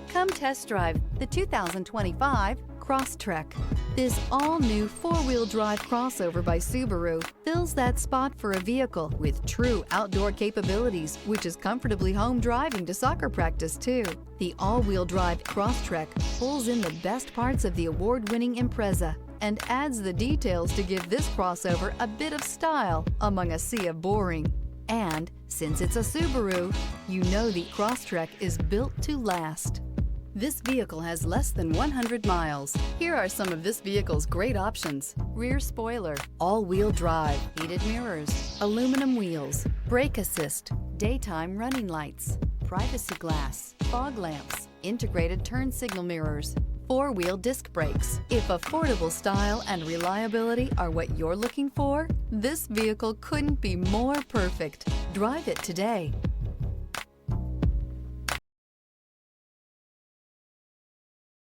Come test drive the 2025 Crosstrek. This all-new four-wheel drive crossover by Subaru fills that spot for a vehicle with true outdoor capabilities, which is comfortably home driving to soccer practice too. The all-wheel drive Crosstrek pulls in the best parts of the award-winning Impreza and adds the details to give this crossover a bit of style among a sea of boring. And since it's a Subaru, you know the Crosstrek is built to last. This vehicle has less than 100 miles. Here are some of this vehicle's great options: rear spoiler, all-wheel drive, heated mirrors, aluminum wheels, brake assist, daytime running lights, privacy glass, fog lamps, integrated turn signal mirrors, four-wheel disc brakes. If affordable style and reliability are what you're looking for, this vehicle couldn't be more perfect. Drive it today.